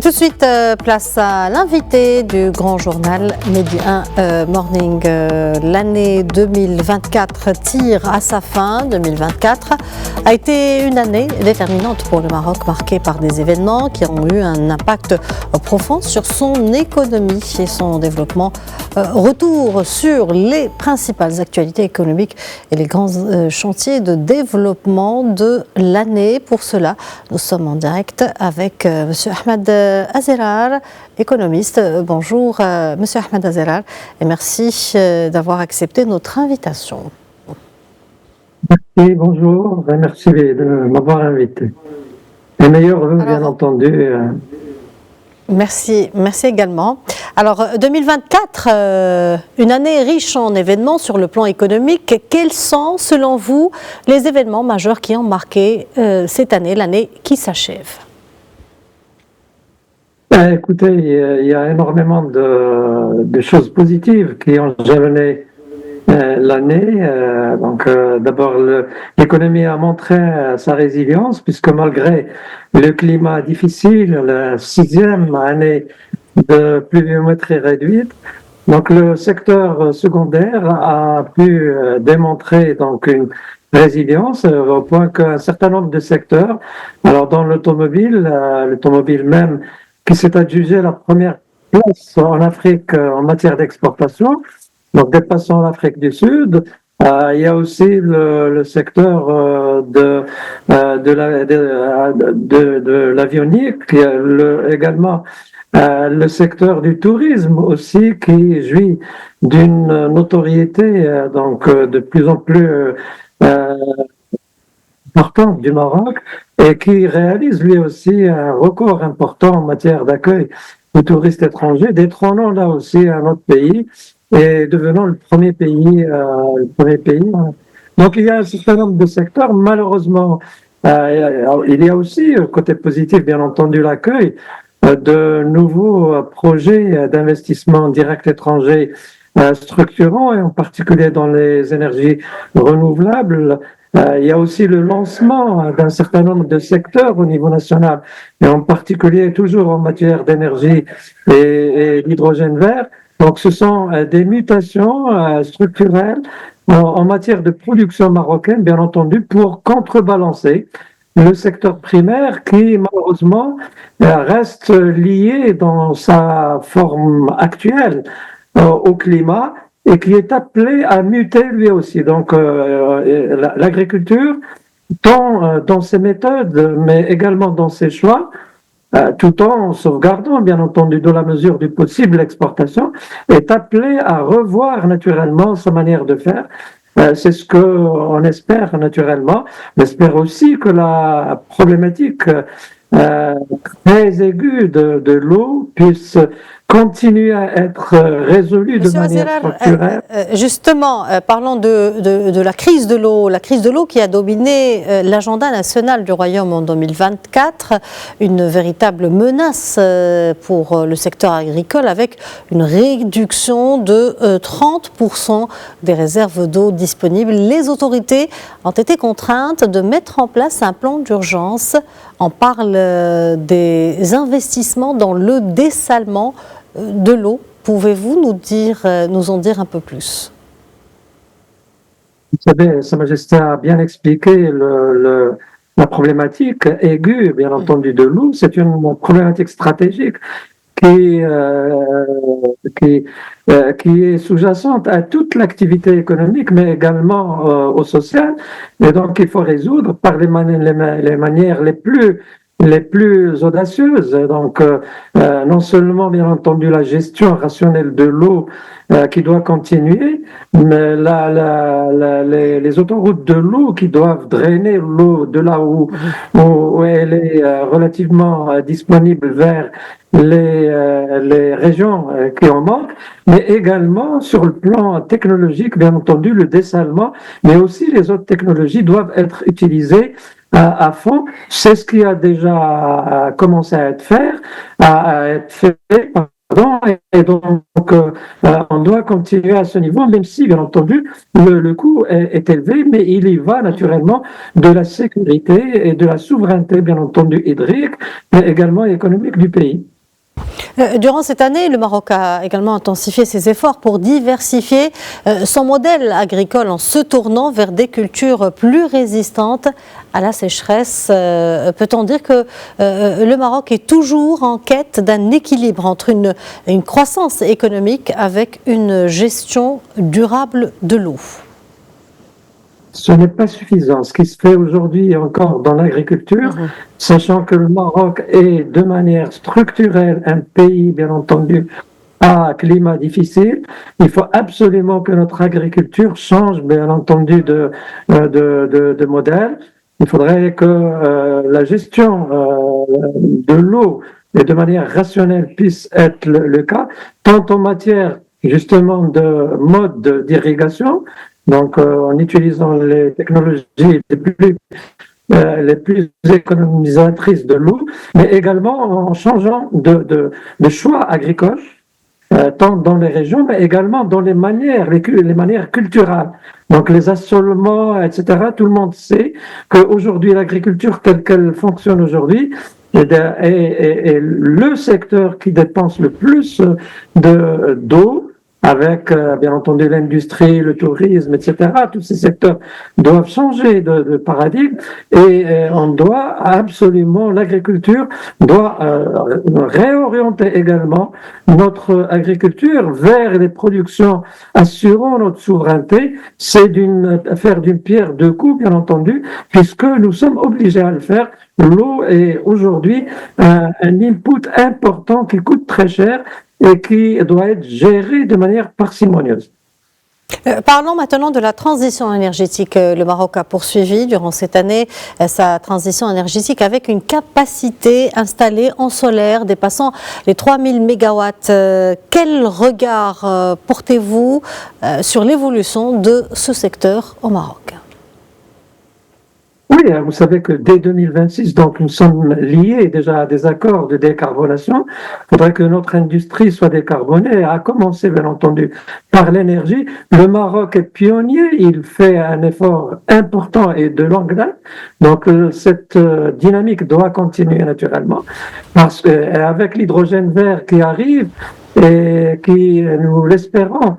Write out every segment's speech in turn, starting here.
tout de suite, place à l'invité du grand journal Midi 1 Morning. L'année 2024 tire à sa fin. 2024 a été une année déterminante pour le Maroc, marquée par des événements qui ont eu un impact profond sur son économie et son développement. Retour sur les principales actualités économiques et les grands chantiers de développement de l'année. Pour cela, nous sommes en direct avec M. Ahmed Azerar, économiste. Bonjour M. Ahmed Azerar et merci d'avoir accepté notre invitation. Merci, bonjour, merci de m'avoir invité. Les meilleurs vœux, bien entendu. Merci également. Alors 2024, une année riche en événements sur le plan économique. Quels sont, selon vous, les événements majeurs qui ont marqué cette année, l'année qui s'achève? Écoutez, il y a énormément de choses positives qui ont jalonné l'année. D'abord, l'économie a montré sa résilience, puisque malgré le climat difficile, la 6e année de pluviométrie réduite, donc le secteur secondaire a pu démontrer donc une résilience au point qu'un certain nombre de secteurs, alors dans l'automobile même, qui s'est adjugé la première place en Afrique en matière d'exportation, donc dépassant l'Afrique du Sud. Il y a aussi le secteur de l'avionique, également le secteur du tourisme aussi, qui jouit d'une notoriété de plus en plus importante du Maroc et qui réalise lui aussi un record important en matière d'accueil de touristes étrangers, détrônant là aussi un autre pays et devenant le premier pays. Donc il y a un certain nombre de secteurs, malheureusement, il y a aussi, côté positif bien entendu, l'accueil de nouveaux projets d'investissement direct étranger structurants, et en particulier dans les énergies renouvelables. Il y a aussi le lancement d'un certain nombre de secteurs au niveau national, et en particulier toujours en matière d'énergie et d'hydrogène vert. Donc ce sont des mutations structurelles en matière de production marocaine, bien entendu, pour contrebalancer le secteur primaire qui, malheureusement, reste lié dans sa forme actuelle au climat et qui est appelé à muter lui aussi. Donc l'agriculture, tant dans ses méthodes, mais également dans ses choix, tout en sauvegardant, bien entendu, dans la mesure du possible, l'exportation, est appelée à revoir naturellement sa manière de faire. C'est ce qu'on espère naturellement. On espère aussi que la problématique très aiguë de l'eau puisse continuer à être résolue de manière structurelle. Justement, parlons de la crise de l'eau qui a dominé l'agenda national du Royaume en 2024, une véritable menace pour le secteur agricole avec une réduction de 30% des réserves d'eau disponibles. Les autorités ont été contraintes de mettre en place un plan d'urgence. On parle des investissements dans le dessalement de l'eau. Pouvez-vous nous en dire un peu plus? Vous savez, Sa Majesté a bien expliqué la problématique aiguë, bien entendu, de l'eau. C'est une problématique stratégique qui est sous-jacente à toute l'activité économique, mais également au social. Et donc, il faut résoudre par les manières les plus audacieuses. Donc, non seulement, bien entendu, la gestion rationnelle de l'eau qui doit continuer, mais les autoroutes de l'eau qui doivent drainer l'eau de là où elle est relativement disponible vers les régions qui en manquent, mais également sur le plan technologique, bien entendu, le dessalement, mais aussi les autres technologies doivent être utilisées à fond. C'est ce qui a déjà commencé à être fait, et donc on doit continuer à ce niveau, même si, bien entendu, le coût est élevé, mais il y va naturellement de la sécurité et de la souveraineté, bien entendu, hydrique, mais également économique du pays. Durant cette année, le Maroc a également intensifié ses efforts pour diversifier son modèle agricole en se tournant vers des cultures plus résistantes à la sécheresse. Peut-on dire que le Maroc est toujours en quête d'un équilibre entre une croissance économique avec une gestion durable de l'eau? Ce n'est pas suffisant. Ce qui se fait aujourd'hui encore dans l'agriculture, sachant que le Maroc est de manière structurelle un pays, bien entendu, à climat difficile, il faut absolument que notre agriculture change, bien entendu, de modèle. Il faudrait que la gestion de l'eau et de manière rationnelle puisse être le cas, tant en matière justement de mode d'irrigation, donc en utilisant les technologies les plus économisatrices de l'eau, mais également en changeant de choix agricoles, tant dans les régions, mais également dans les manières culturelles. Donc les assolements, etc. Tout le monde sait qu'aujourd'hui, l'agriculture telle qu'elle fonctionne aujourd'hui est le secteur qui dépense le plus d'eau, avec bien entendu l'industrie, le tourisme, etc. Tous ces secteurs doivent changer de paradigme et on doit absolument, l'agriculture doit réorienter également notre agriculture vers les productions assurant notre souveraineté. C'est faire d'une pierre deux coups, bien entendu, puisque nous sommes obligés à le faire. L'eau est aujourd'hui un input important qui coûte très cher et qui doit être géré de manière parcimonieuse. Parlons maintenant de la transition énergétique. Le Maroc a poursuivi durant cette année sa transition énergétique avec une capacité installée en solaire dépassant les 3000 mégawatts. Quel regard portez-vous sur l'évolution de ce secteur au Maroc ? Oui, vous savez que dès 2026, donc nous sommes liés déjà à des accords de décarbonation. Il faudrait que notre industrie soit décarbonée, à commencer bien entendu par l'énergie. Le Maroc est pionnier, il fait un effort important et de longue date. Donc cette dynamique doit continuer naturellement, parce qu'avec l'hydrogène vert qui arrive et qui, nous l'espérons,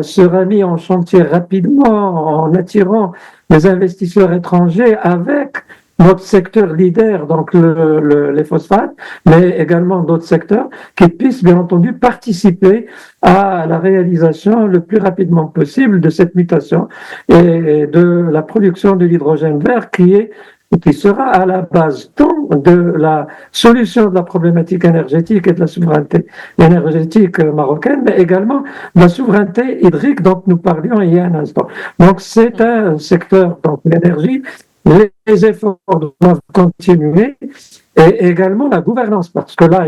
sera mis en chantier rapidement en attirant les investisseurs étrangers avec notre secteur leader, donc les phosphates, mais également d'autres secteurs qui puissent bien entendu participer à la réalisation le plus rapidement possible de cette mutation et de la production de l'hydrogène vert qui sera à la base tant de la solution de la problématique énergétique et de la souveraineté énergétique marocaine, mais également de la souveraineté hydrique dont nous parlions il y a un instant. Donc c'est un secteur, donc l'énergie, les efforts doivent continuer et également la gouvernance, parce que là,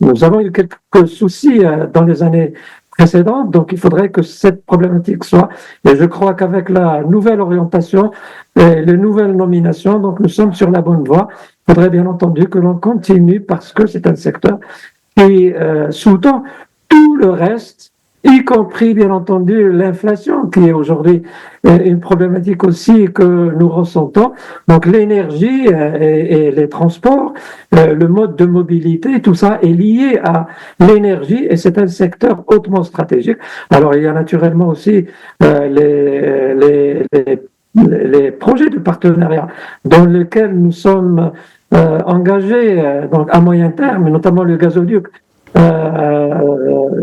nous avons eu quelques soucis dans les années précédentes, donc il faudrait que cette problématique soit, et je crois qu'avec la nouvelle orientation et les nouvelles nominations, donc nous sommes sur la bonne voie. Il faudrait bien entendu que l'on continue parce que c'est un secteur qui sous-tend tout le reste, y compris bien entendu l'inflation qui est aujourd'hui une problématique aussi que nous ressentons. Donc l'énergie et les transports, le mode de mobilité, tout ça est lié à l'énergie et c'est un secteur hautement stratégique. Alors il y a naturellement aussi les projets de partenariat dans lesquels nous sommes engagés donc à moyen terme, notamment le gazoduc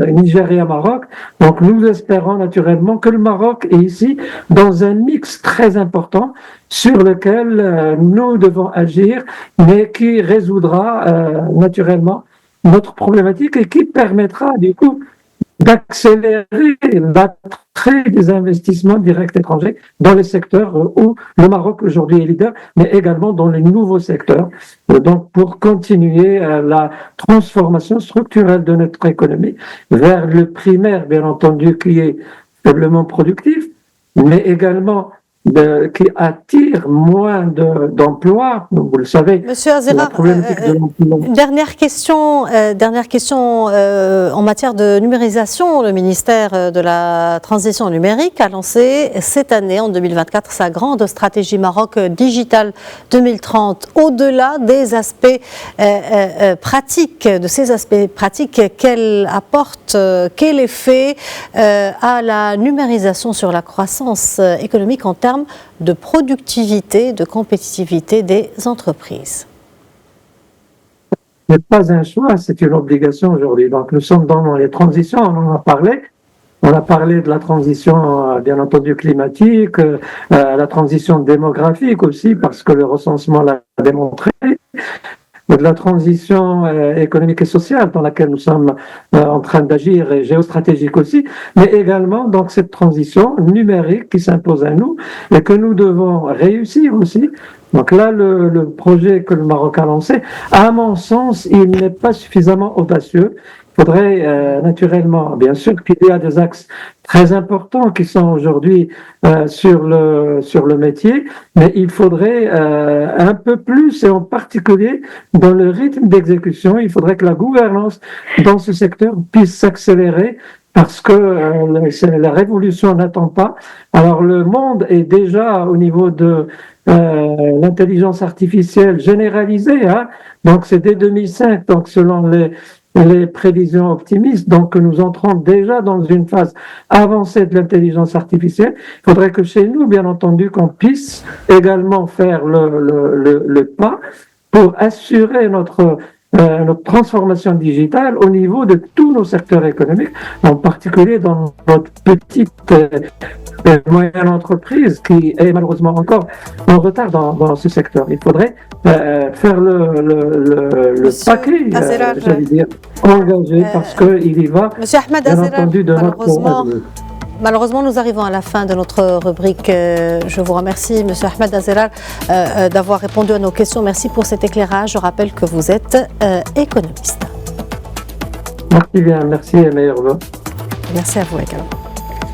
Nigeria-Maroc. Donc nous espérons naturellement que le Maroc est ici dans un mix très important sur lequel nous devons agir, mais qui résoudra naturellement notre problématique et qui permettra du coup d'accélérer l'attrait des investissements directs étrangers dans les secteurs où le Maroc aujourd'hui est leader, mais également dans les nouveaux secteurs. Donc, pour continuer la transformation structurelle de notre économie vers le primaire, bien entendu, qui est faiblement productif, mais également qui attire moins d'emplois. Vous le savez, Monsieur la Azzera, problématique de l'emploi. dernière question en matière de numérisation. Le ministère de la Transition numérique a lancé cette année, en 2024, sa grande stratégie Maroc Digital 2030. Au-delà des aspects pratiques, de ces aspects pratiques, quel effet a la numérisation sur la croissance économique en termes de productivité, de compétitivité des entreprises? Ce n'est pas un choix, c'est une obligation aujourd'hui. Donc nous sommes dans les transitions, on en a parlé. On a parlé de la transition, bien entendu, climatique, la transition démographique aussi, parce que le recensement l'a démontré, de la transition économique et sociale dans laquelle nous sommes en train d'agir, et géostratégique aussi, mais également donc cette transition numérique qui s'impose à nous et que nous devons réussir aussi. Donc là, le projet que le Maroc a lancé, à mon sens, il n'est pas suffisamment audacieux. Il faudrait naturellement, bien sûr, qu'il y a des axes très importants qui sont aujourd'hui sur le métier, mais il faudrait un peu plus, et en particulier dans le rythme d'exécution, il faudrait que la gouvernance dans ce secteur puisse s'accélérer parce que la révolution n'attend pas. Alors le monde est déjà au niveau de l'intelligence artificielle généralisée, hein, donc c'est dès 2005, donc selon les prévisions optimistes, donc nous entrons déjà dans une phase avancée de l'intelligence artificielle. Il faudrait que chez nous, bien entendu, qu'on puisse également faire le pas pour assurer notre transformation digitale au niveau de tous nos secteurs économiques, en particulier dans notre petite moyenne entreprise qui est malheureusement encore en retard dans ce secteur. Il faudrait faire le paquet, j'allais dire, engagé, parce qu'il y va, Monsieur Ahmed bien Azzera, entendu, de notre... Malheureusement, nous arrivons à la fin de notre rubrique. Je vous remercie, Monsieur Ahmed Azzera, d'avoir répondu à nos questions. Merci pour cet éclairage. Je rappelle que vous êtes économiste. Merci bien, merci et meilleurs vœux. Merci à vous également.